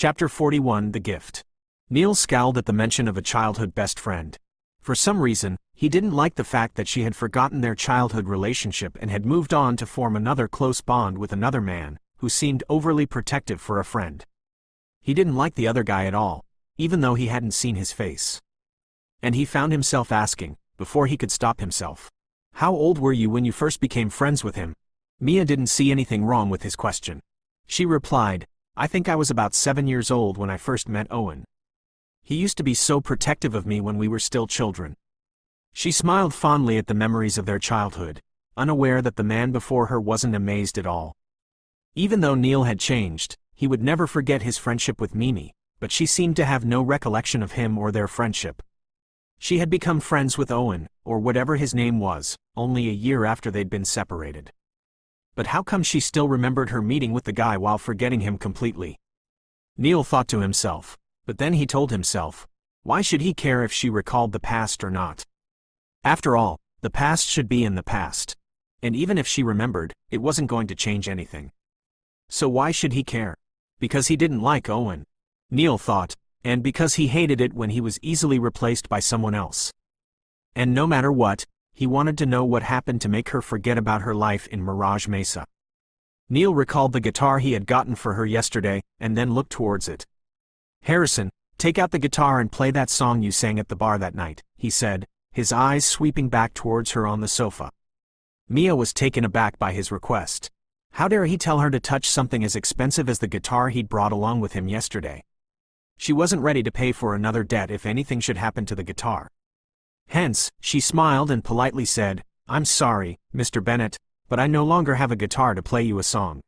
Chapter 41 The Gift. Neil scowled at the mention of a childhood best friend. For some reason, he didn't like the fact that she had forgotten their childhood relationship and had moved on to form another close bond with another man, who seemed overly protective for a friend. He didn't like the other guy at all, even though he hadn't seen his face. And he found himself asking, before he could stop himself, "How old were you when you first became friends with him?" Mia didn't see anything wrong with his question. She replied, "I think I was about 7 years old when I first met Owen. He used to be so protective of me when we were still children." She smiled fondly at the memories of their childhood, unaware that the man before her wasn't amazed at all. Even though Neil had changed, he would never forget his friendship with Mimi, but she seemed to have no recollection of him or their friendship. She had become friends with Owen, or whatever his name was, only a year after they'd been separated. But how come she still remembered her meeting with the guy while forgetting him completely? Neil thought to himself, but then he told himself, why should he care if she recalled the past or not? After all, the past should be in the past. And even if she remembered, it wasn't going to change anything. So why should he care? Because he didn't like Owen, Neil thought, and because he hated it when he was easily replaced by someone else. And no matter what, he wanted to know what happened to make her forget about her life in Mirage Mesa. Neil recalled the guitar he had gotten for her yesterday, and then looked towards it. "Harrison, take out the guitar and play that song you sang at the bar that night," he said, his eyes sweeping back towards her on the sofa. Mia was taken aback by his request. How dare he tell her to touch something as expensive as the guitar he'd brought along with him yesterday? She wasn't ready to pay for another debt if anything should happen to the guitar. Hence, she smiled and politely said, "I'm sorry, Mr. Bennett, but I no longer have a guitar to play you a song.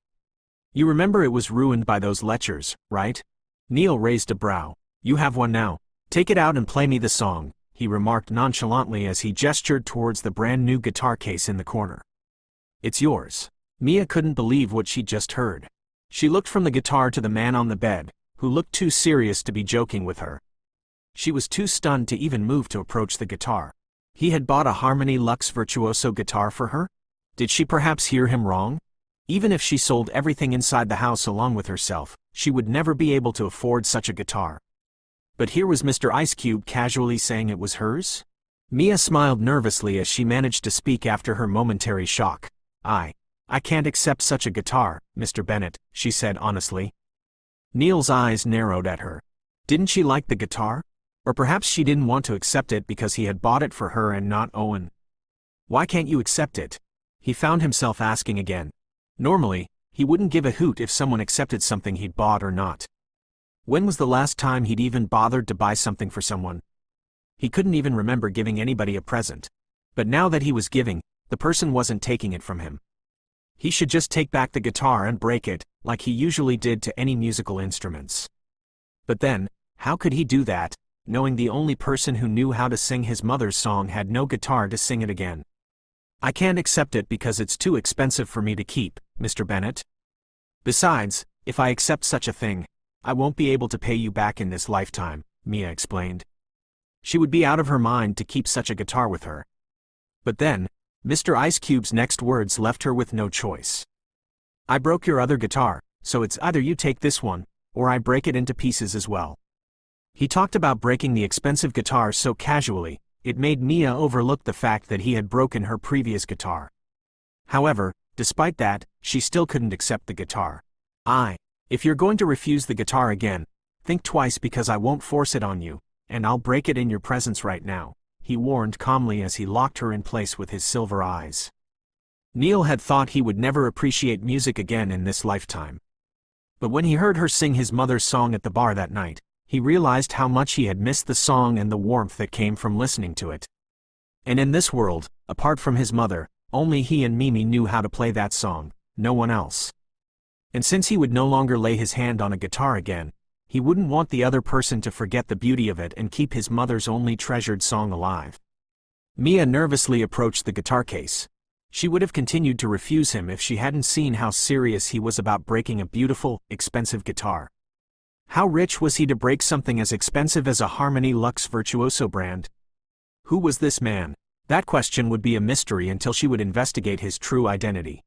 You remember it was ruined by those lectures, right?" Neil raised a brow. "You have one now. Take it out and play me the song," he remarked nonchalantly as he gestured towards the brand new guitar case in the corner. "It's yours." Mia couldn't believe what she'd just heard. She looked from the guitar to the man on the bed, who looked too serious to be joking with her. She was too stunned to even move to approach the guitar. He had bought a Harmony Luxe Virtuoso guitar for her? Did she perhaps hear him wrong? Even if she sold everything inside the house along with herself, she would never be able to afford such a guitar. But here was Mr. Ice Cube casually saying it was hers? Mia smiled nervously as she managed to speak after her momentary shock. I can't accept such a guitar, Mr. Bennett," she said honestly. Neil's eyes narrowed at her. Didn't she like the guitar? Or perhaps she didn't want to accept it because he had bought it for her and not Owen. "Why can't you accept it?" he found himself asking again. Normally, he wouldn't give a hoot if someone accepted something he'd bought or not. When was the last time he'd even bothered to buy something for someone? He couldn't even remember giving anybody a present. But now that he was giving, the person wasn't taking it from him. He should just take back the guitar and break it, like he usually did to any musical instruments. But then, how could he do that, knowing the only person who knew how to sing his mother's song had no guitar to sing it again? "I can't accept it because it's too expensive for me to keep, Mr. Bennett. Besides, if I accept such a thing, I won't be able to pay you back in this lifetime," Mia explained. She would be out of her mind to keep such a guitar with her. But then, Mr. Ice Cube's next words left her with no choice. "I broke your other guitar, so it's either you take this one, or I break it into pieces as well." He talked about breaking the expensive guitar so casually, it made Mia overlook the fact that he had broken her previous guitar. However, despite that, she still couldn't accept the guitar. If you're going to refuse the guitar again, think twice because I won't force it on you, and I'll break it in your presence right now," he warned calmly as he locked her in place with his silver eyes. Neil had thought he would never appreciate music again in this lifetime. But when he heard her sing his mother's song at the bar that night, he realized how much he had missed the song and the warmth that came from listening to it. And in this world, apart from his mother, only he and Mimi knew how to play that song, no one else. And since he would no longer lay his hand on a guitar again, he wouldn't want the other person to forget the beauty of it and keep his mother's only treasured song alive. Mia nervously approached the guitar case. She would have continued to refuse him if she hadn't seen how serious he was about breaking a beautiful, expensive guitar. How rich was he to break something as expensive as a Harmony Luxe Virtuoso brand? Who was this man? That question would be a mystery until she would investigate his true identity.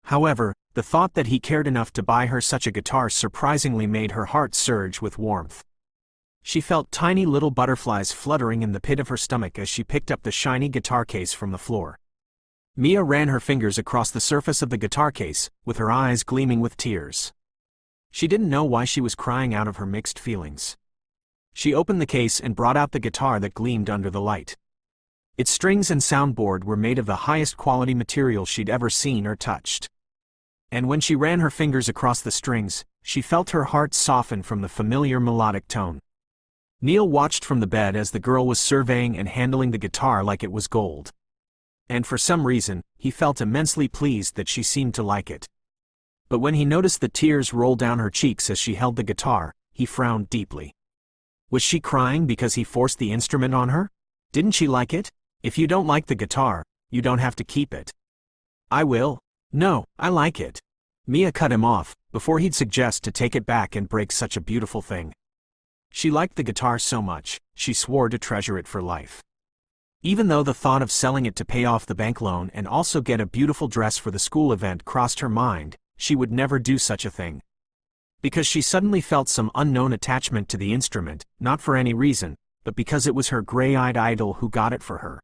However, The thought that he cared enough to buy her such a guitar surprisingly made her heart surge with warmth. She felt tiny little butterflies fluttering in the pit of her stomach as she picked up the shiny guitar case from the floor. Mia ran her fingers across the surface of the guitar case, with her eyes gleaming with tears. She didn't know why she was crying out of her mixed feelings. She opened the case and brought out the guitar that gleamed under the light. Its strings and soundboard were made of the highest quality material she'd ever seen or touched. And when she ran her fingers across the strings, she felt her heart soften from the familiar melodic tone. Neil watched from the bed as the girl was surveying and handling the guitar like it was gold. And for some reason, he felt immensely pleased that she seemed to like it. But when he noticed the tears roll down her cheeks as she held the guitar, he frowned deeply. Was she crying because he forced the instrument on her? Didn't she like it? If you don't like the guitar, you don't have to keep it. I will. No, I like it. Mia cut him off, before he'd suggest to take it back and break such a beautiful thing. She liked the guitar so much, she swore to treasure it for life. Even though the thought of selling it to pay off the bank loan and also get a beautiful dress for the school event crossed her mind, she would never do such a thing. Because she suddenly felt some unknown attachment to the instrument, not for any reason, but because it was her gray-eyed idol who got it for her.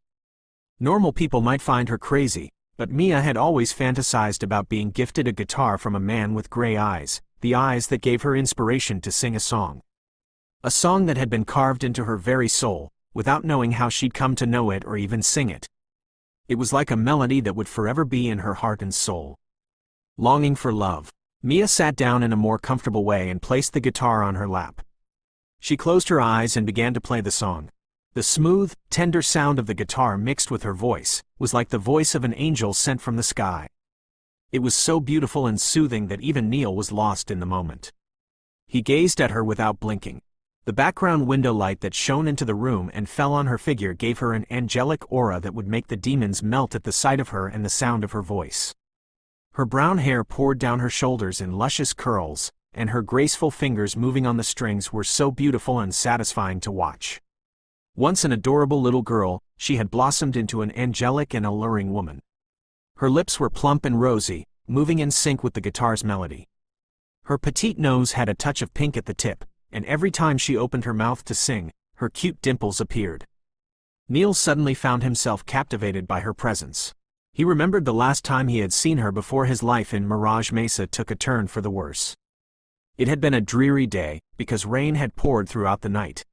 Normal people might find her crazy, but Mia had always fantasized about being gifted a guitar from a man with gray eyes, the eyes that gave her inspiration to sing a song. A song that had been carved into her very soul, without knowing how she'd come to know it or even sing it. It was like a melody that would forever be in her heart and soul. Longing for love. Mia sat down in a more comfortable way and placed the guitar on her lap. She closed her eyes and began to play the song. The smooth, tender sound of the guitar mixed with her voice was like the voice of an angel sent from the sky. It was so beautiful and soothing that even Neil was lost in the moment. He gazed at her without blinking. The background window light that shone into the room and fell on her figure gave her an angelic aura that would make the demons melt at the sight of her and the sound of her voice. Her brown hair poured down her shoulders in luscious curls, and her graceful fingers moving on the strings were so beautiful and satisfying to watch. Once an adorable little girl, she had blossomed into an angelic and alluring woman. Her lips were plump and rosy, moving in sync with the guitar's melody. Her petite nose had a touch of pink at the tip, and every time she opened her mouth to sing, her cute dimples appeared. Neil suddenly found himself captivated by her presence. He remembered the last time he had seen her before his life in Mirage Mesa took a turn for the worse. It had been a dreary day, because rain had poured throughout the night.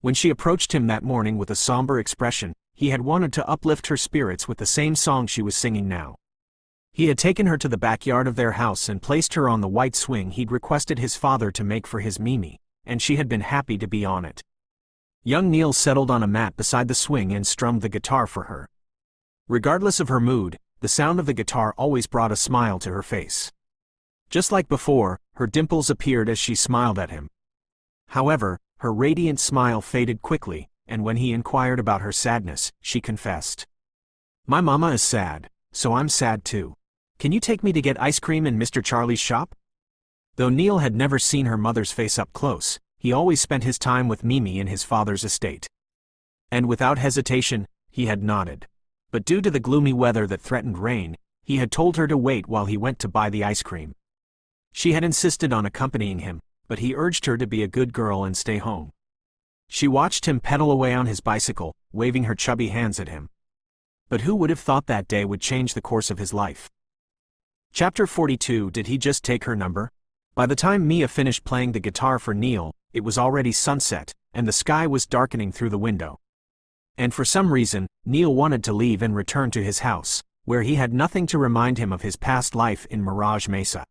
When she approached him that morning with a somber expression, he had wanted to uplift her spirits with the same song she was singing now. He had taken her to the backyard of their house and placed her on the white swing he'd requested his father to make for his Mimi, and she had been happy to be on it. Young Neil settled on a mat beside the swing and strummed the guitar for her. Regardless of her mood, the sound of the guitar always brought a smile to her face. Just like before, her dimples appeared as she smiled at him. However, her radiant smile faded quickly, and when he inquired about her sadness, she confessed. "My mama is sad, so I'm sad too. Can you take me to get ice cream in Mr. Charlie's shop?" Though Neil had never seen her mother's face up close, he always spent his time with Mimi in his father's estate. And without hesitation, he had nodded. But due to the gloomy weather that threatened rain, he had told her to wait while he went to buy the ice cream. She had insisted on accompanying him, but he urged her to be a good girl and stay home. She watched him pedal away on his bicycle, waving her chubby hands at him. But who would have thought that day would change the course of his life? Chapter 42. Did he just take her number? By the time Mia finished playing the guitar for Neil, it was already sunset, and the sky was darkening through the window. And for some reason, Neil wanted to leave and return to his house, where he had nothing to remind him of his past life in Mirage Mesa.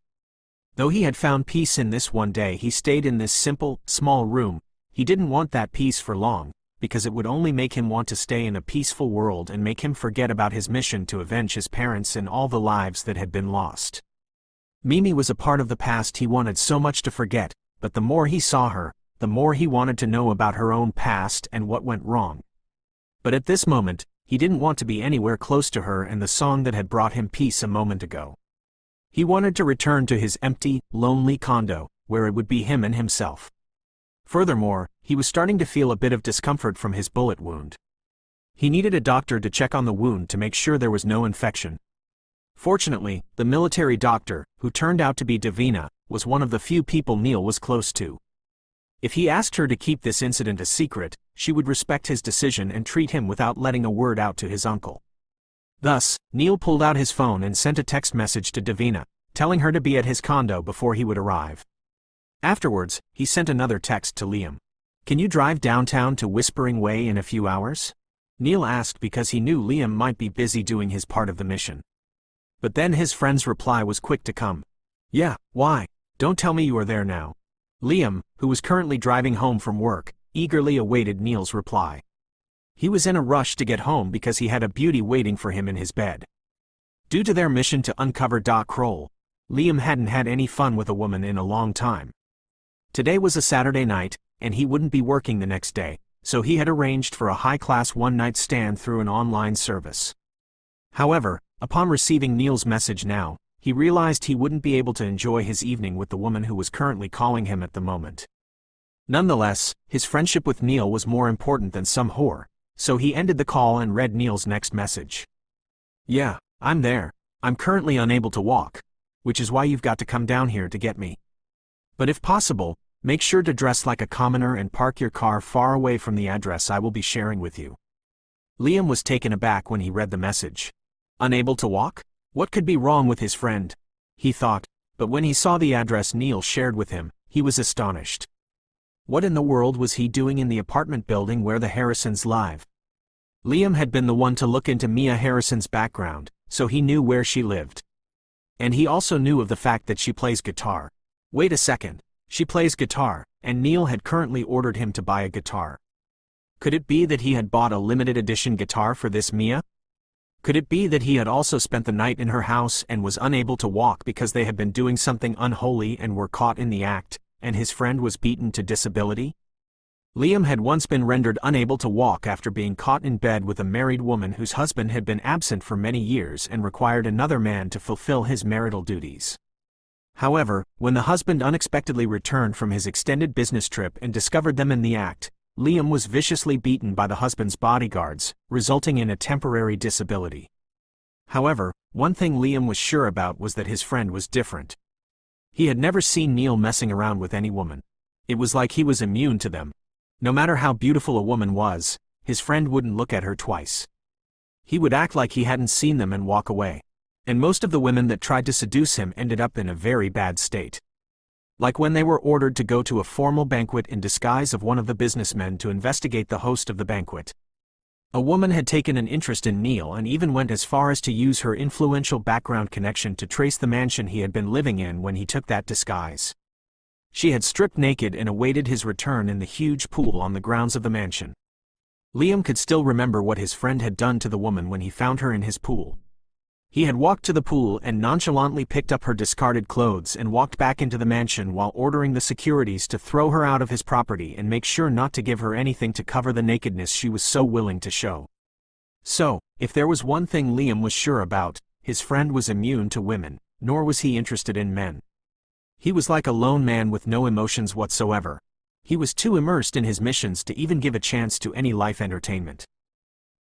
Though he had found peace in this one day he stayed in this simple, small room, he didn't want that peace for long, because it would only make him want to stay in a peaceful world and make him forget about his mission to avenge his parents and all the lives that had been lost. Mimi was a part of the past he wanted so much to forget, but the more he saw her, the more he wanted to know about her own past and what went wrong. But at this moment, he didn't want to be anywhere close to her and the song that had brought him peace a moment ago. He wanted to return to his empty, lonely condo, where it would be him and himself. Furthermore, he was starting to feel a bit of discomfort from his bullet wound. He needed a doctor to check on the wound to make sure there was no infection. Fortunately, the military doctor, who turned out to be Davina, was one of the few people Neil was close to. If he asked her to keep this incident a secret, she would respect his decision and treat him without letting a word out to his uncle. Thus, Neil pulled out his phone and sent a text message to Davina, telling her to be at his condo before he would arrive. Afterwards, he sent another text to Liam. "Can you drive downtown to Whispering Way in a few hours?" Neil asked because he knew Liam might be busy doing his part of the mission. But then his friend's reply was quick to come. "Yeah, why? Don't tell me you are there now." Liam, who was currently driving home from work, eagerly awaited Neil's reply. He was in a rush to get home because he had a beauty waiting for him in his bed. Due to their mission to uncover Doc Kroll, Liam hadn't had any fun with a woman in a long time. Today was a Saturday night, and he wouldn't be working the next day, so he had arranged for a high-class one-night stand through an online service. However, upon receiving Neil's message now, he realized he wouldn't be able to enjoy his evening with the woman who was currently calling him at the moment. Nonetheless, his friendship with Neil was more important than some whore, so he ended the call and read Neil's next message. "Yeah, I'm there. I'm currently unable to walk, which is why you've got to come down here to get me. But if possible, make sure to dress like a commoner and park your car far away from the address I will be sharing with you." Liam was taken aback when he read the message. Unable to walk? What could be wrong with his friend? He thought, but when he saw the address Neil shared with him, he was astonished. What in the world was he doing in the apartment building where the Harrisons live? Liam had been the one to look into Mia Harrison's background, so he knew where she lived. And he also knew of the fact that she plays guitar. Wait a second, she plays guitar, and Neil had currently ordered him to buy a guitar. Could it be that he had bought a limited edition guitar for this Mia? Could it be that he had also spent the night in her house and was unable to walk because they had been doing something unholy and were caught in the act, and his friend was beaten to disability? Liam had once been rendered unable to walk after being caught in bed with a married woman whose husband had been absent for many years and required another man to fulfill his marital duties. However, when the husband unexpectedly returned from his extended business trip and discovered them in the act, Liam was viciously beaten by the husband's bodyguards, resulting in a temporary disability. However, one thing Liam was sure about was that his friend was different. He had never seen Neil messing around with any woman. It was like he was immune to them. No matter how beautiful a woman was, his friend wouldn't look at her twice. He would act like he hadn't seen them and walk away. And most of the women that tried to seduce him ended up in a very bad state. Like when they were ordered to go to a formal banquet in disguise of one of the businessmen to investigate the host of the banquet. A woman had taken an interest in Neil and even went as far as to use her influential background connection to trace the mansion he had been living in when he took that disguise. She had stripped naked and awaited his return in the huge pool on the grounds of the mansion. Liam could still remember what his friend had done to the woman when he found her in his pool. He had walked to the pool and nonchalantly picked up her discarded clothes and walked back into the mansion while ordering the securities to throw her out of his property and make sure not to give her anything to cover the nakedness she was so willing to show. So, if there was one thing Liam was sure about, his friend was immune to women, nor was he interested in men. He was like a lone man with no emotions whatsoever. He was too immersed in his missions to even give a chance to any life entertainment.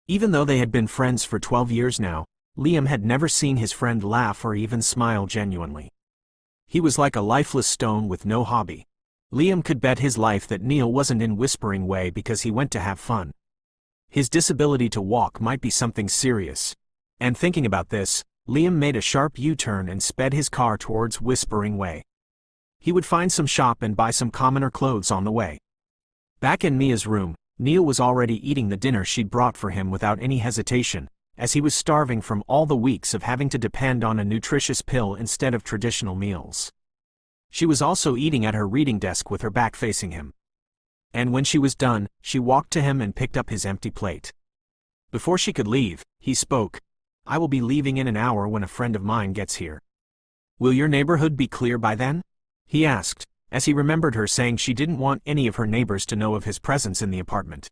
Even though they had been friends for 12 years now, Liam had never seen his friend laugh or even smile genuinely. He was like a lifeless stone with no hobby. Liam could bet his life that Neil wasn't in Whispering Way because he went to have fun. His disability to walk might be something serious. And thinking about this, Liam made a sharp U-turn and sped his car towards Whispering Way. He would find some shop and buy some commoner clothes on the way. Back in Mia's room, Neil was already eating the dinner she'd brought for him without any hesitation, as he was starving from all the weeks of having to depend on a nutritious pill instead of traditional meals. She was also eating at her reading desk with her back facing him. And when she was done, she walked to him and picked up his empty plate. Before she could leave, he spoke. "I will be leaving in an hour when a friend of mine gets here. Will your neighborhood be clear by then?" he asked, as he remembered her saying she didn't want any of her neighbors to know of his presence in the apartment.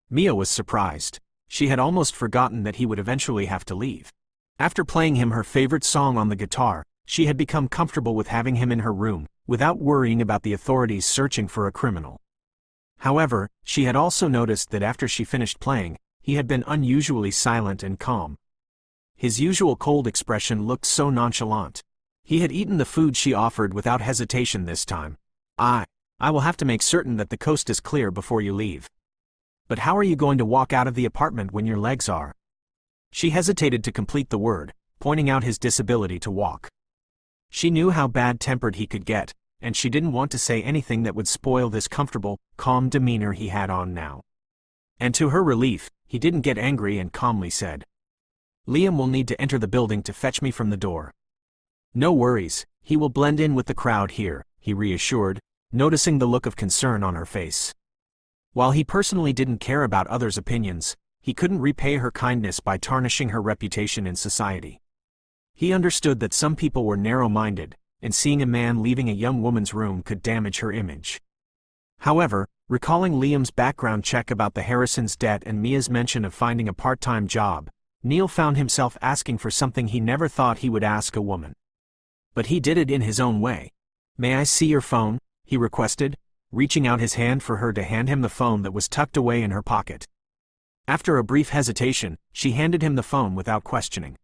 Mia was surprised. She had almost forgotten that he would eventually have to leave. After playing him her favorite song on the guitar, she had become comfortable with having him in her room, without worrying about the authorities searching for a criminal. However, she had also noticed that after she finished playing, he had been unusually silent and calm. His usual cold expression looked so nonchalant. He had eaten the food she offered without hesitation this time. I will have to make certain that the coast is clear before you leave. But how are you going to walk out of the apartment when your legs are? She hesitated to complete the word, pointing out his disability to walk. She knew how bad-tempered he could get, and she didn't want to say anything that would spoil this comfortable, calm demeanor he had on now. And to her relief, he didn't get angry and calmly said, "Liam will need to enter the building to fetch me from the door." "No worries, he will blend in with the crowd here," he reassured, noticing the look of concern on her face. While he personally didn't care about others' opinions, he couldn't repay her kindness by tarnishing her reputation in society. He understood that some people were narrow-minded, and seeing a man leaving a young woman's room could damage her image. However, recalling Liam's background check about the Harrisons' debt and Mia's mention of finding a part-time job, Neil found himself asking for something he never thought he would ask a woman. But he did it in his own way. "May I see your phone?" he requested, reaching out his hand for her to hand him the phone that was tucked away in her pocket. After a brief hesitation, she handed him the phone without questioning.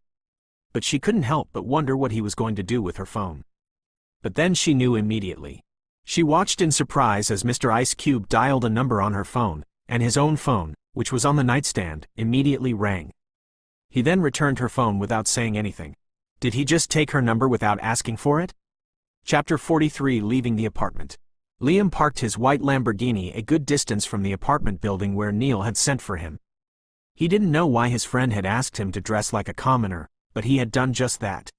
But she couldn't help but wonder what he was going to do with her phone. But then she knew immediately. She watched in surprise as Mr. Ice Cube dialed a number on her phone, and his own phone, which was on the nightstand, immediately rang. He then returned her phone without saying anything. Did he just take her number without asking for it? Chapter 43. Leaving the apartment. Liam parked his white Lamborghini a good distance from the apartment building where Neil had sent for him. He didn't know why his friend had asked him to dress like a commoner, but he had done just that.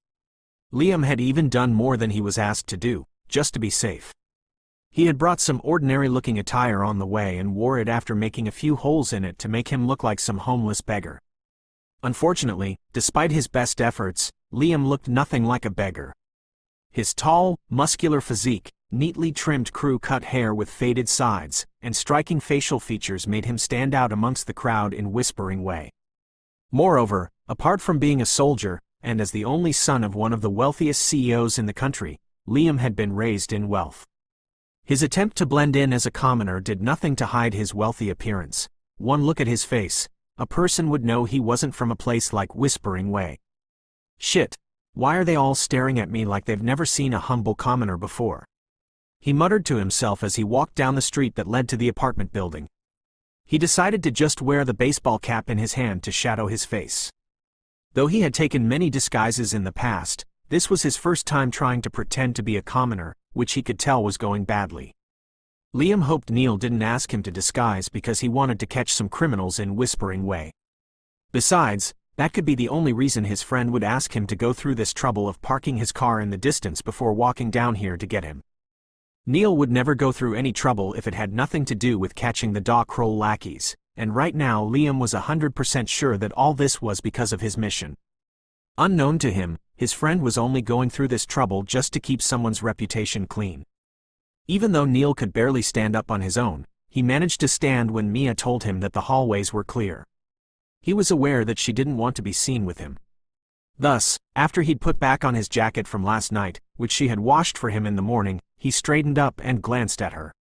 Liam had even done more than he was asked to do, just to be safe. He had brought some ordinary-looking attire on the way and wore it after making a few holes in it to make him look like some homeless beggar. Unfortunately, despite his best efforts, Liam looked nothing like a beggar. His tall, muscular physique, neatly trimmed crew-cut hair with faded sides, and striking facial features made him stand out amongst the crowd in whispering way. Moreover, apart from being a soldier, and as the only son of one of the wealthiest CEOs in the country, Liam had been raised in wealth. His attempt to blend in as a commoner did nothing to hide his wealthy appearance. One look at his face, a person would know he wasn't from a place like Whispering Way. "Shit, why are they all staring at me like they've never seen a humble commoner before?" he muttered to himself as he walked down the street that led to the apartment building. He decided to just wear the baseball cap in his hand to shadow his face. Though he had taken many disguises in the past, this was his first time trying to pretend to be a commoner, which he could tell was going badly. Liam hoped Neil didn't ask him to disguise because he wanted to catch some criminals in Whispering Way. Besides, that could be the only reason his friend would ask him to go through this trouble of parking his car in the distance before walking down here to get him. Neil would never go through any trouble if it had nothing to do with catching the Doc Kroll lackeys, and right now Liam was 100% sure that all this was because of his mission. Unknown to him, his friend was only going through this trouble just to keep someone's reputation clean. Even though Neil could barely stand up on his own, he managed to stand when Mia told him that the hallways were clear. He was aware that she didn't want to be seen with him. Thus, after he'd put back on his jacket from last night, which she had washed for him in the morning, he straightened up and glanced at her.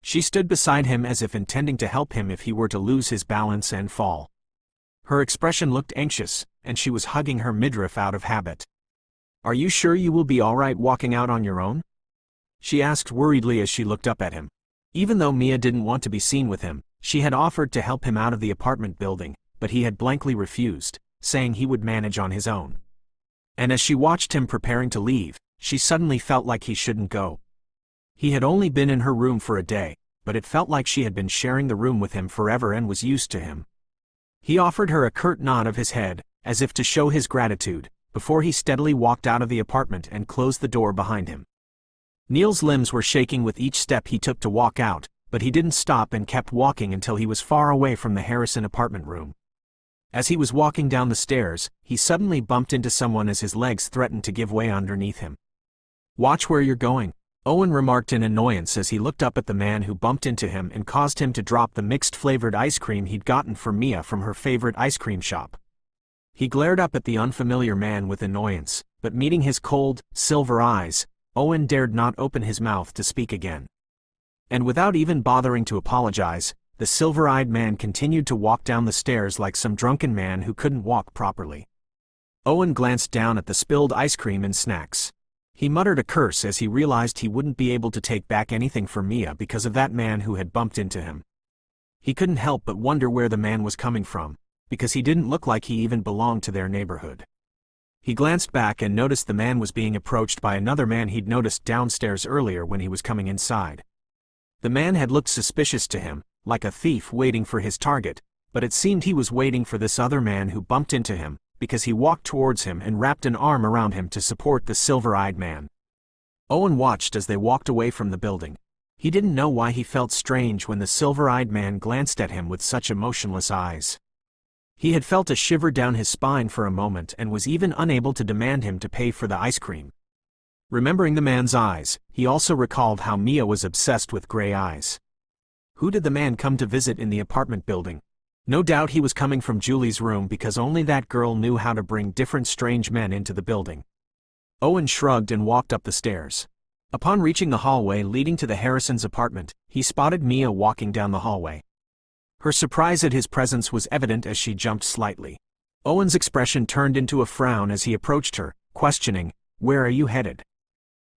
She stood beside him as if intending to help him if he were to lose his balance and fall. Her expression looked anxious, and she was hugging her midriff out of habit. "Are you sure you will be all right walking out on your own?" she asked worriedly as she looked up at him. Even though Mia didn't want to be seen with him, she had offered to help him out of the apartment building, but he had blankly refused, saying he would manage on his own. And as she watched him preparing to leave, she suddenly felt like he shouldn't go. He had only been in her room for a day, but it felt like she had been sharing the room with him forever and was used to him. He offered her a curt nod of his head, as if to show his gratitude, before he steadily walked out of the apartment and closed the door behind him. Neil's limbs were shaking with each step he took to walk out, but he didn't stop and kept walking until he was far away from the Harrison apartment room. As he was walking down the stairs, he suddenly bumped into someone as his legs threatened to give way underneath him. "Watch where you're going," Owen remarked in annoyance as he looked up at the man who bumped into him and caused him to drop the mixed-flavored ice cream he'd gotten for Mia from her favorite ice cream shop. He glared up at the unfamiliar man with annoyance, but meeting his cold, silver eyes, Owen dared not open his mouth to speak again. And without even bothering to apologize, the silver-eyed man continued to walk down the stairs like some drunken man who couldn't walk properly. Owen glanced down at the spilled ice cream and snacks. He muttered a curse as he realized he wouldn't be able to take back anything for Mia because of that man who had bumped into him. He couldn't help but wonder where the man was coming from, because he didn't look like he even belonged to their neighborhood. He glanced back and noticed the man was being approached by another man he'd noticed downstairs earlier when he was coming inside. The man had looked suspicious to him, like a thief waiting for his target, but it seemed he was waiting for this other man who bumped into him, because he walked towards him and wrapped an arm around him to support the silver-eyed man. Owen watched as they walked away from the building. He didn't know why he felt strange when the silver-eyed man glanced at him with such emotionless eyes. He had felt a shiver down his spine for a moment and was even unable to demand him to pay for the ice cream. Remembering the man's eyes, he also recalled how Mia was obsessed with gray eyes. Who did the man come to visit in the apartment building? No doubt he was coming from Julie's room because only that girl knew how to bring different strange men into the building. Owen shrugged and walked up the stairs. Upon reaching the hallway leading to the Harrisons' apartment, he spotted Mia walking down the hallway. Her surprise at his presence was evident as she jumped slightly. Owen's expression turned into a frown as he approached her, questioning, "Where are you headed?"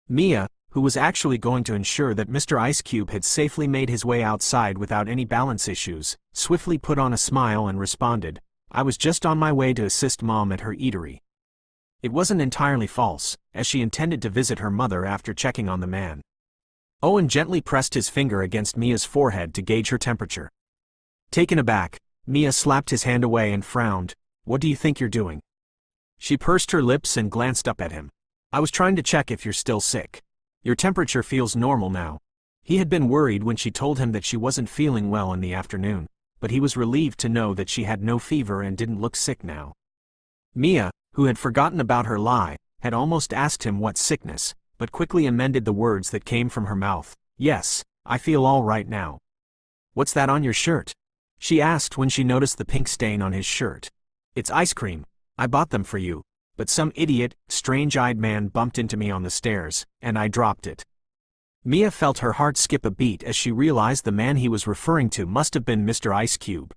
Mia, who was actually going to ensure that Mr. Ice Cube had safely made his way outside without any balance issues, swiftly put on a smile and responded, "I was just on my way to assist Mom at her eatery." It wasn't entirely false, as she intended to visit her mother after checking on the man. Owen gently pressed his finger against Mia's forehead to gauge her temperature. Taken aback, Mia slapped his hand away and frowned. "What do you think you're doing?" She pursed her lips and glanced up at him. "I was trying to check if you're still sick. Your temperature feels normal now." He had been worried when she told him that she wasn't feeling well in the afternoon, but he was relieved to know that she had no fever and didn't look sick now. Mia, who had forgotten about her lie, had almost asked him what sickness, but quickly amended the words that came from her mouth. "Yes, I feel all right now." "What's that on your shirt?" she asked when she noticed the pink stain on his shirt. "It's ice cream. I bought them for you, but some idiot, strange-eyed man bumped into me on the stairs, and I dropped it." Mia felt her heart skip a beat as she realized the man he was referring to must have been Mr. Ice Cube.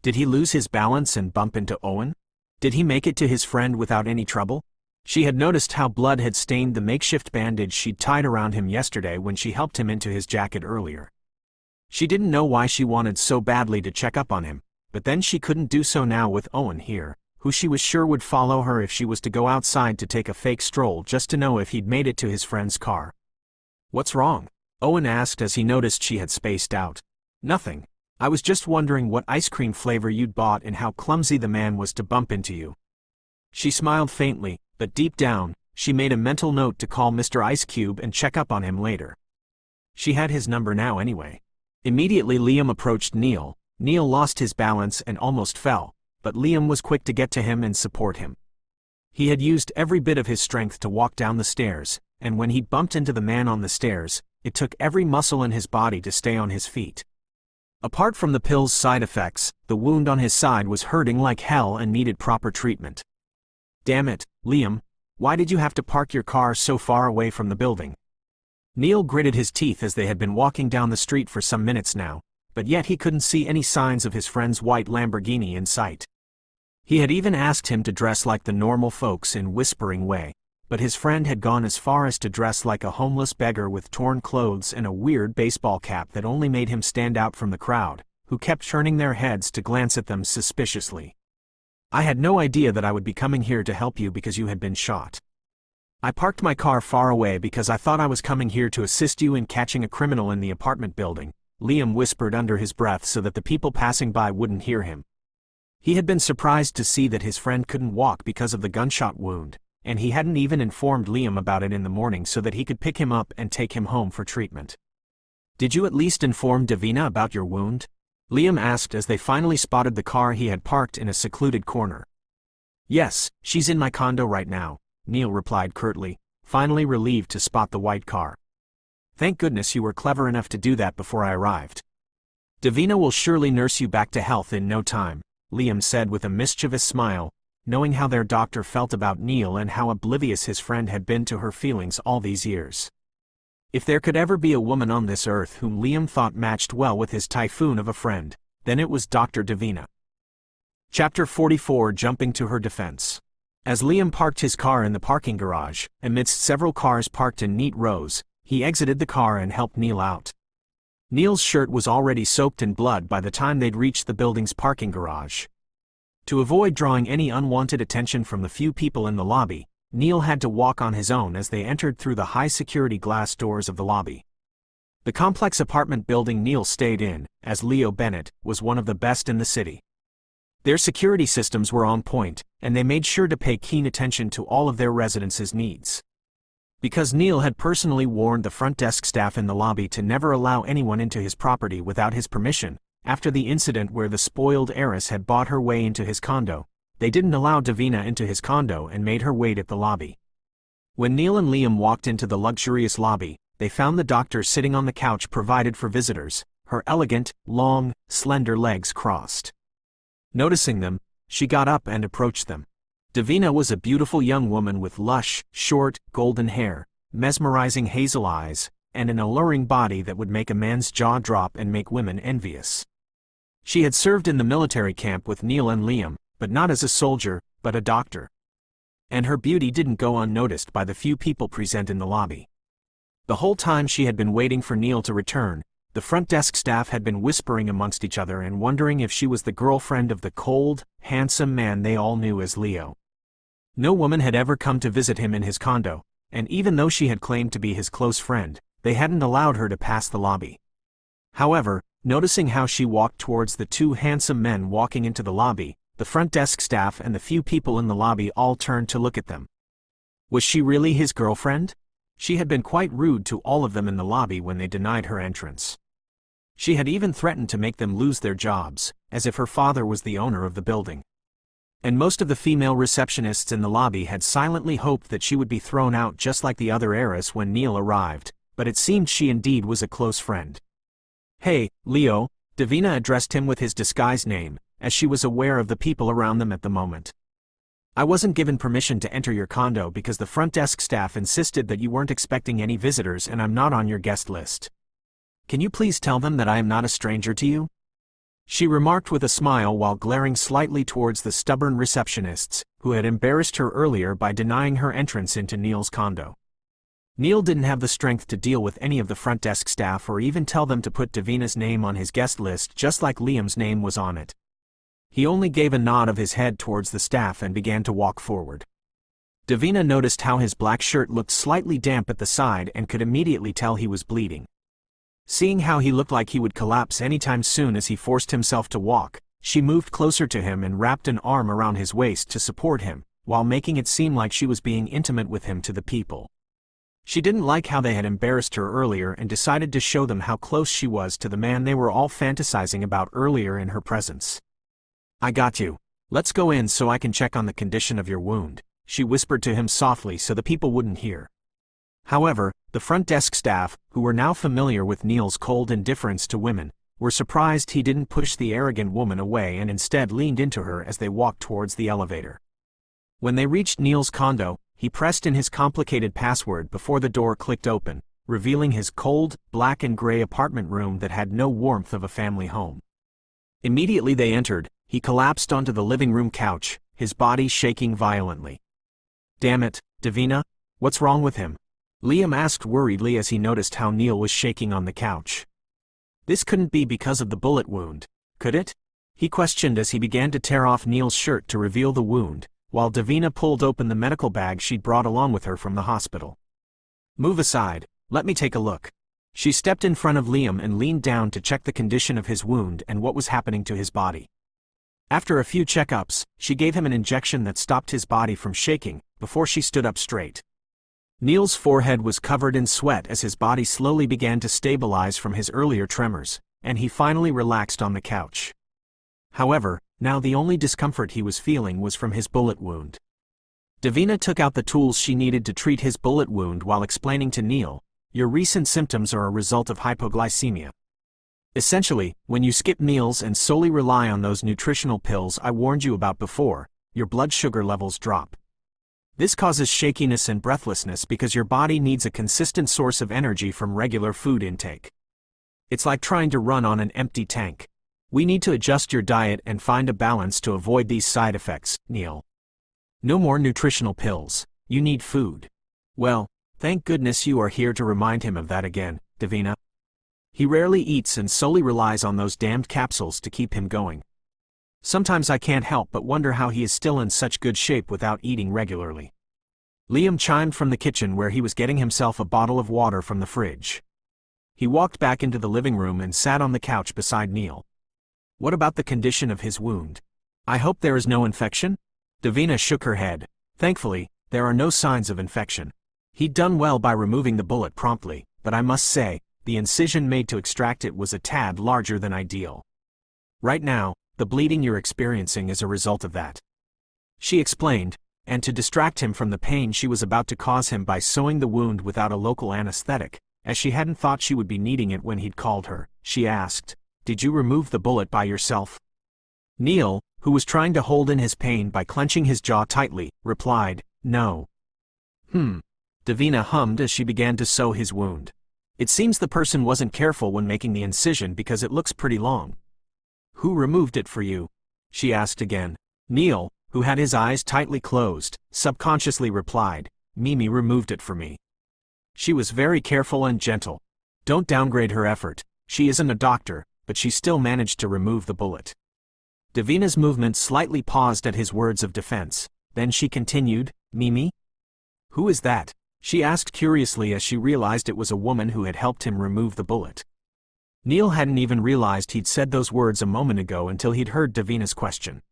Did he lose his balance and bump into Owen? Did he make it to his friend without any trouble? She had noticed how blood had stained the makeshift bandage she'd tied around him yesterday when she helped him into his jacket earlier. She didn't know why she wanted so badly to check up on him, but then she couldn't do so now with Owen here, who she was sure would follow her if she was to go outside to take a fake stroll just to know if he'd made it to his friend's car. "What's wrong?" Owen asked as he noticed she had spaced out. "Nothing. I was just wondering what ice cream flavor you'd bought and how clumsy the man was to bump into you." She smiled faintly, but deep down, she made a mental note to call Mr. Ice Cube and check up on him later. She had his number now anyway. Immediately Liam approached Neil. Neil lost his balance and almost fell, but Liam was quick to get to him and support him. He had used every bit of his strength to walk down the stairs, and when he bumped into the man on the stairs, it took every muscle in his body to stay on his feet. Apart from the pill's side effects, the wound on his side was hurting like hell and needed proper treatment. "Damn it, Liam. Why did you have to park your car so far away from the building?" Neil gritted his teeth as they had been walking down the street for some minutes now, but yet he couldn't see any signs of his friend's white Lamborghini in sight. He had even asked him to dress like the normal folks in Whispering Way, but his friend had gone as far as to dress like a homeless beggar with torn clothes and a weird baseball cap that only made him stand out from the crowd, who kept turning their heads to glance at them suspiciously. "I had no idea that I would be coming here to help you because you had been shot. I parked my car far away because I thought I was coming here to assist you in catching a criminal in the apartment building," Liam whispered under his breath so that the people passing by wouldn't hear him. He had been surprised to see that his friend couldn't walk because of the gunshot wound, and he hadn't even informed Liam about it in the morning so that he could pick him up and take him home for treatment. "Did you at least inform Davina about your wound?" Liam asked as they finally spotted the car he had parked in a secluded corner. "Yes, she's in my condo right now," Neil replied curtly, finally relieved to spot the white car. "Thank goodness you were clever enough to do that before I arrived. Davina will surely nurse you back to health in no time," Liam said with a mischievous smile, knowing how their doctor felt about Neil and how oblivious his friend had been to her feelings all these years. If there could ever be a woman on this earth whom Liam thought matched well with his typhoon of a friend, then it was Dr. Davina. Chapter 44, Jumping to Her Defense. As Liam parked his car in the parking garage, amidst several cars parked in neat rows, he exited the car and helped Neil out. Neil's shirt was already soaked in blood by the time they'd reached the building's parking garage. To avoid drawing any unwanted attention from the few people in the lobby, Neil had to walk on his own as they entered through the high-security glass doors of the lobby. The complex apartment building Neil stayed in, as Leo Bennett, was one of the best in the city. Their security systems were on point, and they made sure to pay keen attention to all of their residents' needs. Because Neil had personally warned the front desk staff in the lobby to never allow anyone into his property without his permission, after the incident where the spoiled heiress had bought her way into his condo, they didn't allow Davina into his condo and made her wait at the lobby. When Neil and Liam walked into the luxurious lobby, they found the doctor sitting on the couch provided for visitors, her elegant, long, slender legs crossed. Noticing them, she got up and approached them. Davina was a beautiful young woman with lush, short, golden hair, mesmerizing hazel eyes, and an alluring body that would make a man's jaw drop and make women envious. She had served in the military camp with Neil and Liam, but not as a soldier, but a doctor. And her beauty didn't go unnoticed by the few people present in the lobby. The whole time she had been waiting for Neil to return, the front desk staff had been whispering amongst each other and wondering if she was the girlfriend of the cold, handsome man they all knew as Leo. No woman had ever come to visit him in his condo, and even though she had claimed to be his close friend, they hadn't allowed her to pass the lobby. However, noticing how she walked towards the two handsome men walking into the lobby, the front desk staff and the few people in the lobby all turned to look at them. Was she really his girlfriend? She had been quite rude to all of them in the lobby when they denied her entrance. She had even threatened to make them lose their jobs, as if her father was the owner of the building. And most of the female receptionists in the lobby had silently hoped that she would be thrown out just like the other heiress when Neil arrived, but it seemed she indeed was a close friend. "Hey, Leo," Davina addressed him with his disguised name, as she was aware of the people around them at the moment. "I wasn't given permission to enter your condo because the front desk staff insisted that you weren't expecting any visitors and I'm not on your guest list. Can you please tell them that I am not a stranger to you?" She remarked with a smile while glaring slightly towards the stubborn receptionists, who had embarrassed her earlier by denying her entrance into Neil's condo. Neil didn't have the strength to deal with any of the front desk staff or even tell them to put Davina's name on his guest list just like Liam's name was on it. He only gave a nod of his head towards the staff and began to walk forward. Davina noticed how his black shirt looked slightly damp at the side and could immediately tell he was bleeding. Seeing how he looked like he would collapse anytime soon as he forced himself to walk, she moved closer to him and wrapped an arm around his waist to support him, while making it seem like she was being intimate with him to the people. She didn't like how they had embarrassed her earlier and decided to show them how close she was to the man they were all fantasizing about earlier in her presence. "I got you. Let's go in so I can check on the condition of your wound," she whispered to him softly so the people wouldn't hear. However, the front desk staff, who were now familiar with Neil's cold indifference to women, were surprised he didn't push the arrogant woman away and instead leaned into her as they walked towards the elevator. When they reached Neil's condo, he pressed in his complicated password before the door clicked open, revealing his cold, black and gray apartment room that had no warmth of a family home. Immediately they entered, he collapsed onto the living room couch, his body shaking violently. "Damn it, Davina, what's wrong with him?" Liam asked worriedly as he noticed how Neil was shaking on the couch. "This couldn't be because of the bullet wound, could it?" he questioned as he began to tear off Neil's shirt to reveal the wound, while Davina pulled open the medical bag she'd brought along with her from the hospital. "Move aside, let me take a look." She stepped in front of Liam and leaned down to check the condition of his wound and what was happening to his body. After a few checkups, she gave him an injection that stopped his body from shaking, before she stood up straight. Neil's forehead was covered in sweat as his body slowly began to stabilize from his earlier tremors, and he finally relaxed on the couch. However, now the only discomfort he was feeling was from his bullet wound. Davina took out the tools she needed to treat his bullet wound while explaining to Neil, "Your recent symptoms are a result of hypoglycemia. Essentially, when you skip meals and solely rely on those nutritional pills I warned you about before, your blood sugar levels drop. This causes shakiness and breathlessness because your body needs a consistent source of energy from regular food intake. It's like trying to run on an empty tank. We need to adjust your diet and find a balance to avoid these side effects, Neil." No more nutritional pills. You need food. Well, thank goodness you are here to remind him of that again, Davina. He rarely eats and solely relies on those damned capsules to keep him going. Sometimes I can't help but wonder how he is still in such good shape without eating regularly. Liam chimed from the kitchen where he was getting himself a bottle of water from the fridge. He walked back into the living room and sat on the couch beside Neil. What about the condition of his wound? I hope there is no infection? Davina shook her head. Thankfully, there are no signs of infection. He'd done well by removing the bullet promptly, but I must say, the incision made to extract it was a tad larger than ideal. Right now, the bleeding you're experiencing is a result of that. She explained, and to distract him from the pain she was about to cause him by sewing the wound without a local anesthetic, as she hadn't thought she would be needing it when he'd called her, she asked, "Did you remove the bullet by yourself?" Neil, who was trying to hold in his pain by clenching his jaw tightly, replied, "No." Davina hummed as she began to sew his wound. It seems the person wasn't careful when making the incision because it looks pretty long. Who removed it for you? She asked again. Neil, who had his eyes tightly closed, subconsciously replied, Mimi removed it for me. She was very careful and gentle. Don't downgrade her effort. She isn't a doctor, but she still managed to remove the bullet. Davina's movement slightly paused at his words of defense. Then she continued, Mimi? Who is that? She asked curiously as she realized it was a woman who had helped him remove the bullet. Neil hadn't even realized he'd said those words a moment ago until he'd heard Davina's question.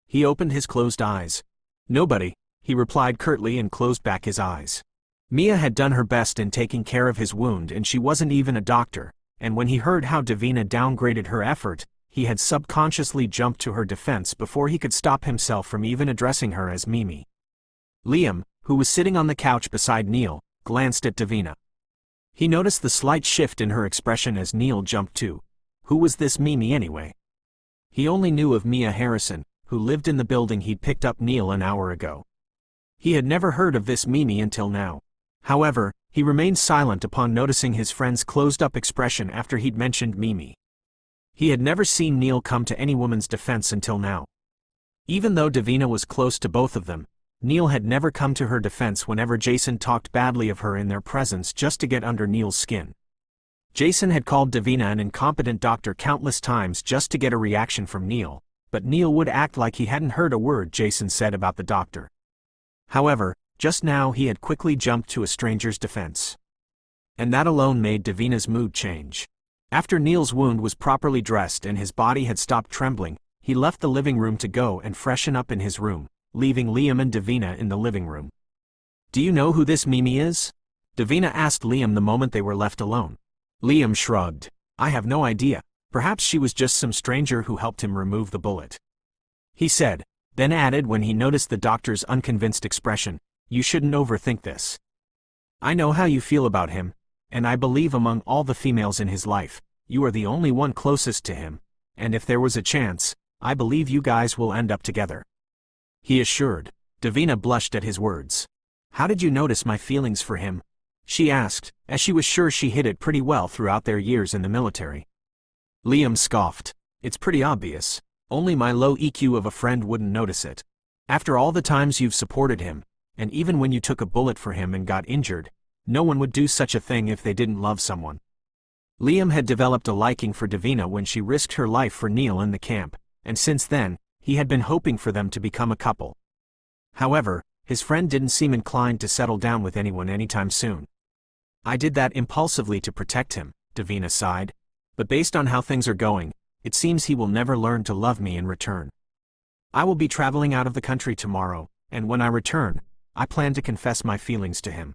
He opened his closed eyes. Nobody, he replied curtly and closed back his eyes. Mia had done her best in taking care of his wound and she wasn't even a doctor, and when he heard how Davina downgraded her effort, he had subconsciously jumped to her defense before he could stop himself from even addressing her as Mimi. Liam, who was sitting on the couch beside Neil, glanced at Davina. He noticed the slight shift in her expression as Neil jumped too. Who was this Mimi anyway? He only knew of Mia Harrison, who lived in the building he'd picked up Neil an hour ago. He had never heard of this Mimi until now. However, he remained silent upon noticing his friend's closed-up expression after he'd mentioned Mimi. He had never seen Neil come to any woman's defense until now. Even though Davina was close to both of them, Neil had never come to her defense whenever Jason talked badly of her in their presence just to get under Neil's skin. Jason had called Davina an incompetent doctor countless times just to get a reaction from Neil, but Neil would act like he hadn't heard a word Jason said about the doctor. However, just now he had quickly jumped to a stranger's defense. And that alone made Davina's mood change. After Neil's wound was properly dressed and his body had stopped trembling, he left the living room to go and freshen up in his room, leaving Liam and Davina in the living room. Do you know who this Mimi is? Davina asked Liam the moment they were left alone. Liam shrugged. I have no idea. Perhaps she was just some stranger who helped him remove the bullet. He said, then added when he noticed the doctor's unconvinced expression, you shouldn't overthink this. I know how you feel about him, and I believe among all the females in his life, you are the only one closest to him, and if there was a chance, I believe you guys will end up together. He assured. Davina blushed at his words. How did you notice my feelings for him? She asked, as she was sure she hid it pretty well throughout their years in the military. Liam scoffed. It's pretty obvious. Only my low EQ of a friend wouldn't notice it. After all the times you've supported him, and even when you took a bullet for him and got injured, no one would do such a thing if they didn't love someone. Liam had developed a liking for Davina when she risked her life for Neil in the camp, and since then, he had been hoping for them to become a couple. However, his friend didn't seem inclined to settle down with anyone anytime soon. I did that impulsively to protect him, Davina sighed. But based on how things are going, it seems he will never learn to love me in return. I will be traveling out of the country tomorrow, and when I return, I plan to confess my feelings to him.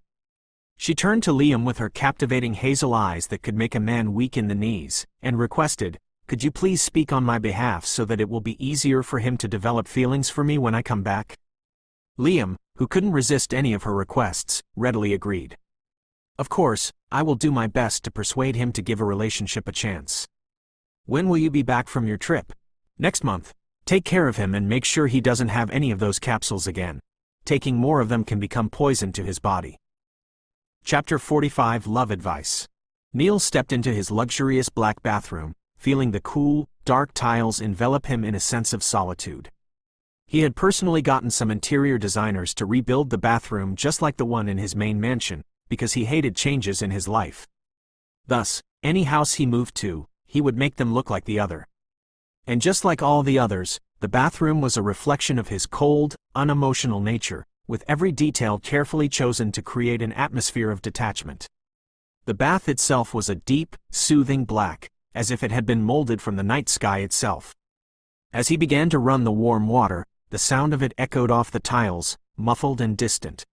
She turned to Liam with her captivating hazel eyes that could make a man weak in the knees, and requested, could you please speak on my behalf so that it will be easier for him to develop feelings for me when I come back? Liam, who couldn't resist any of her requests, readily agreed. Of course, I will do my best to persuade him to give a relationship a chance. When will you be back from your trip? Next month. Take care of him and make sure he doesn't have any of those capsules again. Taking more of them can become poison to his body. Chapter 45 Love Advice. Neil stepped into his luxurious black bathroom, feeling the cool, dark tiles envelop him in a sense of solitude. He had personally gotten some interior designers to rebuild the bathroom just like the one in his main mansion, because he hated changes in his life. Thus, any house he moved to, he would make them look like the other. And just like all the others, the bathroom was a reflection of his cold, unemotional nature, with every detail carefully chosen to create an atmosphere of detachment. The bath itself was a deep, soothing black, as if it had been molded from the night sky itself. As he began to run the warm water, the sound of it echoed off the tiles, muffled and distant.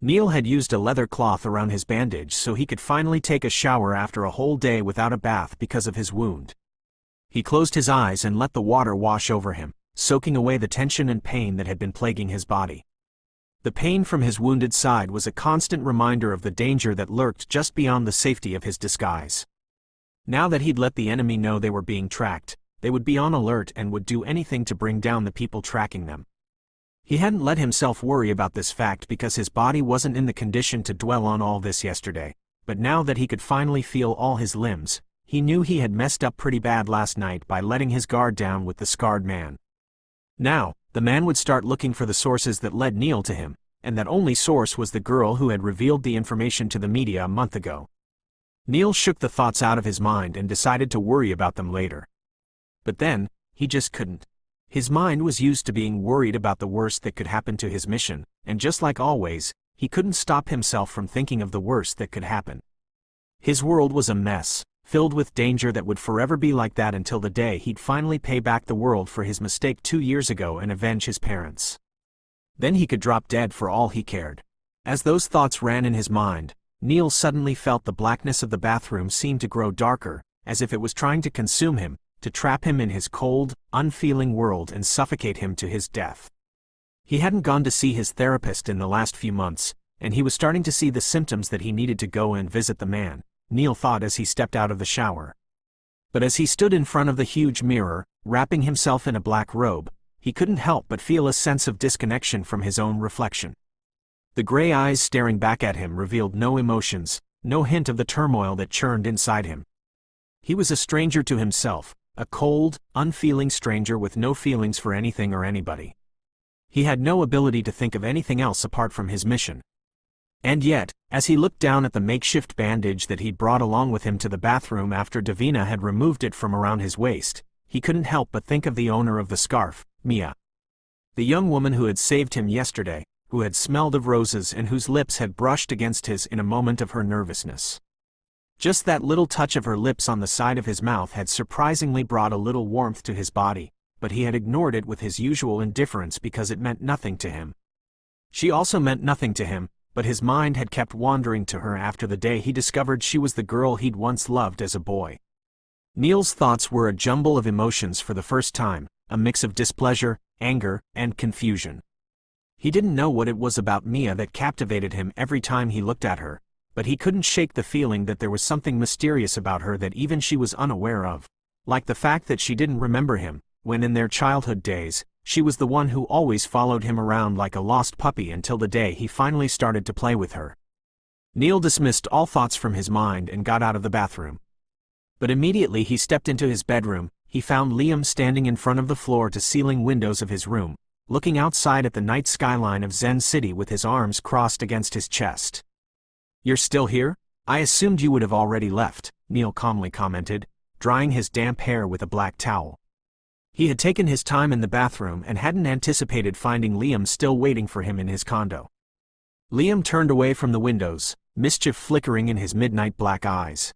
Neil had used a leather cloth around his bandage so he could finally take a shower after a whole day without a bath because of his wound. He closed his eyes and let the water wash over him, soaking away the tension and pain that had been plaguing his body. The pain from his wounded side was a constant reminder of the danger that lurked just beyond the safety of his disguise. Now that he'd let the enemy know they were being tracked, they would be on alert and would do anything to bring down the people tracking them. He hadn't let himself worry about this fact because his body wasn't in the condition to dwell on all this yesterday, but now that he could finally feel all his limbs, he knew he had messed up pretty bad last night by letting his guard down with the scarred man. Now, the man would start looking for the sources that led Neil to him, and that only source was the girl who had revealed the information to the media a month ago. Neil shook the thoughts out of his mind and decided to worry about them later. But then, he just couldn't. His mind was used to being worried about the worst that could happen to his mission, and just like always, he couldn't stop himself from thinking of the worst that could happen. His world was a mess, filled with danger that would forever be like that until the day he'd finally pay back the world for his mistake 2 years ago and avenge his parents. Then he could drop dead for all he cared. As those thoughts ran in his mind, Neil suddenly felt the blackness of the bathroom seem to grow darker, as if it was trying to consume him, to trap him in his cold, unfeeling world and suffocate him to his death. He hadn't gone to see his therapist in the last few months, and he was starting to see the symptoms that he needed to go and visit the man, Neil thought as he stepped out of the shower. But as he stood in front of the huge mirror, wrapping himself in a black robe, he couldn't help but feel a sense of disconnection from his own reflection. The gray eyes staring back at him revealed no emotions, no hint of the turmoil that churned inside him. He was a stranger to himself, a cold, unfeeling stranger with no feelings for anything or anybody. He had no ability to think of anything else apart from his mission. And yet, as he looked down at the makeshift bandage that he'd brought along with him to the bathroom after Davina had removed it from around his waist, he couldn't help but think of the owner of the scarf, Mia. The young woman who had saved him yesterday, who had smelled of roses and whose lips had brushed against his in a moment of her nervousness. Just that little touch of her lips on the side of his mouth had surprisingly brought a little warmth to his body, but he had ignored it with his usual indifference because it meant nothing to him. She also meant nothing to him, but his mind had kept wandering to her after the day he discovered she was the girl he'd once loved as a boy. Neil's thoughts were a jumble of emotions for the first time, a mix of displeasure, anger, and confusion. He didn't know what it was about Mia that captivated him every time he looked at her, but he couldn't shake the feeling that there was something mysterious about her that even she was unaware of, like the fact that she didn't remember him, when in their childhood days, she was the one who always followed him around like a lost puppy until the day he finally started to play with her. Neil dismissed all thoughts from his mind and got out of the bathroom. But immediately he stepped into his bedroom, he found Liam standing in front of the floor-to-ceiling windows of his room, looking outside at the night skyline of Zen City with his arms crossed against his chest. "You're still here? I assumed you would have already left," Neil calmly commented, drying his damp hair with a black towel. He had taken his time in the bathroom and hadn't anticipated finding Liam still waiting for him in his condo. Liam turned away from the windows, mischief flickering in his midnight black eyes.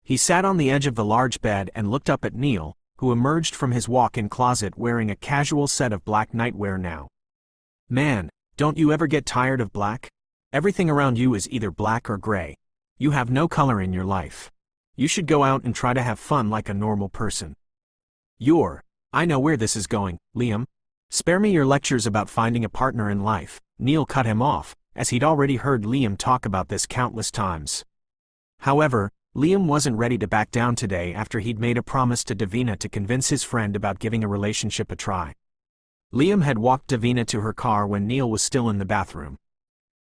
He sat on the edge of the large bed and looked up at Neil, who emerged from his walk-in closet wearing a casual set of black nightwear now. "Man, don't you ever get tired of black? Everything around you is either black or gray. You have no color in your life. You should go out and try to have fun like a normal person." I know where this is going, Liam. Spare me your lectures about finding a partner in life," Neil cut him off, as he'd already heard Liam talk about this countless times. However, Liam wasn't ready to back down today after he'd made a promise to Davina to convince his friend about giving a relationship a try. Liam had walked Davina to her car when Neil was still in the bathroom.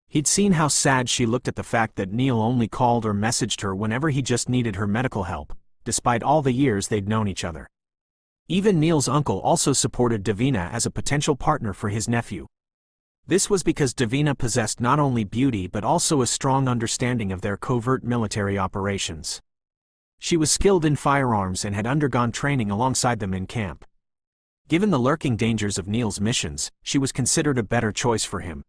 He'd seen how sad she looked at the fact that Neil only called or messaged her whenever he just needed her medical help, despite all the years they'd known each other. Even Neil's uncle also supported Davina as a potential partner for his nephew. This was because Davina possessed not only beauty but also a strong understanding of their covert military operations. She was skilled in firearms and had undergone training alongside them in camp. Given the lurking dangers of Neil's missions, she was considered a better choice for him.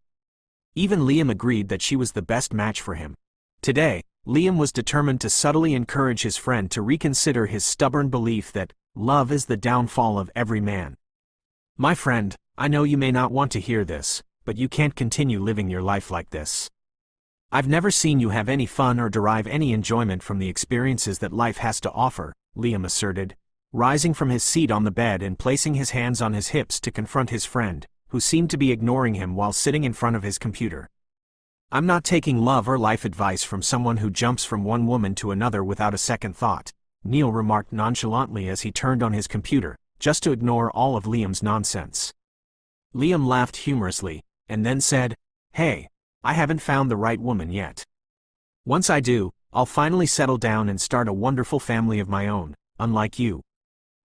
Even Liam agreed that she was the best match for him. Today, Liam was determined to subtly encourage his friend to reconsider his stubborn belief that love is the downfall of every man. My friend, I know you may not want to hear this, but you can't continue living your life like this. I've never seen you have any fun or derive any enjoyment from the experiences that life has to offer, Liam asserted, rising from his seat on the bed and placing his hands on his hips to confront his friend, who seemed to be ignoring him while sitting in front of his computer. I'm not taking love or life advice from someone who jumps from one woman to another without a second thought, Neil remarked nonchalantly as he turned on his computer, just to ignore all of Liam's nonsense. Liam laughed humorously, and then said, "Hey, I haven't found the right woman yet. Once I do, I'll finally settle down and start a wonderful family of my own, unlike you."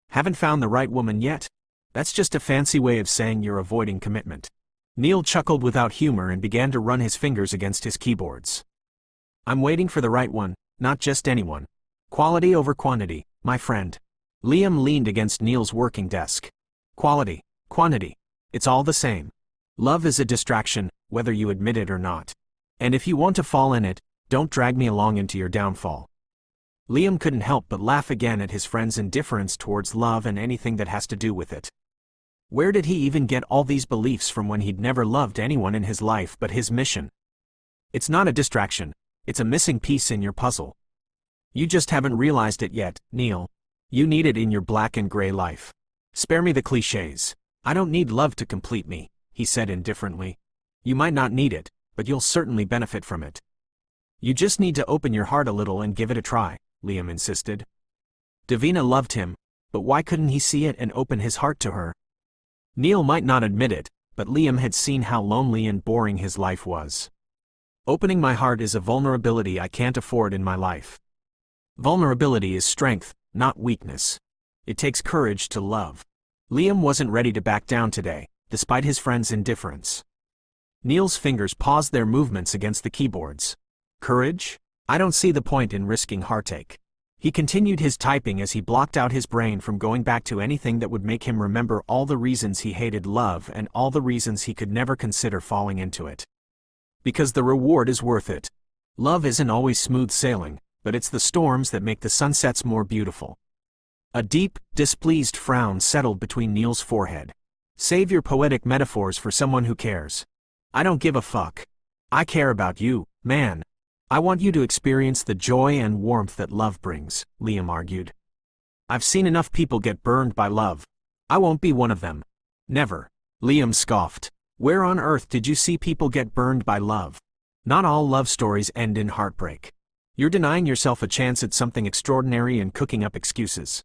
Haven't found the right woman yet? That's just a fancy way of saying you're avoiding commitment. Neil chuckled without humor and began to run his fingers against his keyboards. I'm waiting for the right one, not just anyone. Quality over quantity, my friend. Liam leaned against Neil's working desk. Quality, quantity, it's all the same. Love is a distraction, whether you admit it or not. And if you want to fall in it, don't drag me along into your downfall. Liam couldn't help but laugh again at his friend's indifference towards love and anything that has to do with it. Where did he even get all these beliefs from when he'd never loved anyone in his life but his mission? It's not a distraction, it's a missing piece in your puzzle. You just haven't realized it yet, Neil. You need it in your black and gray life. Spare me the cliches. I don't need love to complete me, he said indifferently. You might not need it, but you'll certainly benefit from it. You just need to open your heart a little and give it a try, Liam insisted. Davina loved him, but why couldn't he see it and open his heart to her? Neil might not admit it, but Liam had seen how lonely and boring his life was. Opening my heart is a vulnerability I can't afford in my life. Vulnerability is strength, not weakness. It takes courage to love. Liam wasn't ready to back down today, despite his friend's indifference. Neil's fingers paused their movements against the keyboards. Courage? I don't see the point in risking heartache. He continued his typing as he blocked out his brain from going back to anything that would make him remember all the reasons he hated love and all the reasons he could never consider falling into it. Because the reward is worth it. Love isn't always smooth sailing, but it's the storms that make the sunsets more beautiful. A deep, displeased frown settled between Neil's forehead. Save your poetic metaphors for someone who cares. I don't give a fuck. I care about you, man. I want you to experience the joy and warmth that love brings, Liam argued. I've seen enough people get burned by love. I won't be one of them. Never. Liam scoffed. Where on earth did you see people get burned by love? Not all love stories end in heartbreak. You're denying yourself a chance at something extraordinary and cooking up excuses.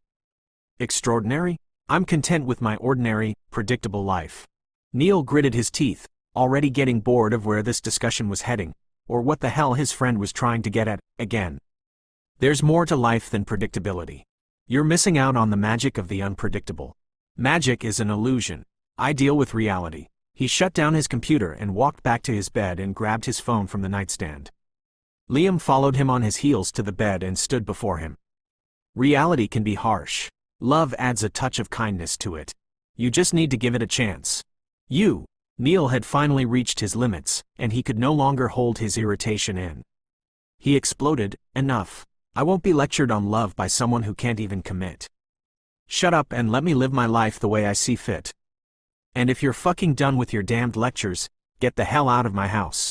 Extraordinary? I'm content with my ordinary, predictable life. Neil gritted his teeth, already getting bored of where this discussion was heading, or what the hell his friend was trying to get at, again. There's more to life than predictability. You're missing out on the magic of the unpredictable. Magic is an illusion. I deal with reality. He shut down his computer and walked back to his bed and grabbed his phone from the nightstand. Liam followed him on his heels to the bed and stood before him. Reality can be harsh. Love adds a touch of kindness to it. You just need to give it a chance. Neil had finally reached his limits, and he could no longer hold his irritation in. He exploded, enough. I won't be lectured on love by someone who can't even commit. Shut up and let me live my life the way I see fit. And if you're fucking done with your damned lectures, get the hell out of my house.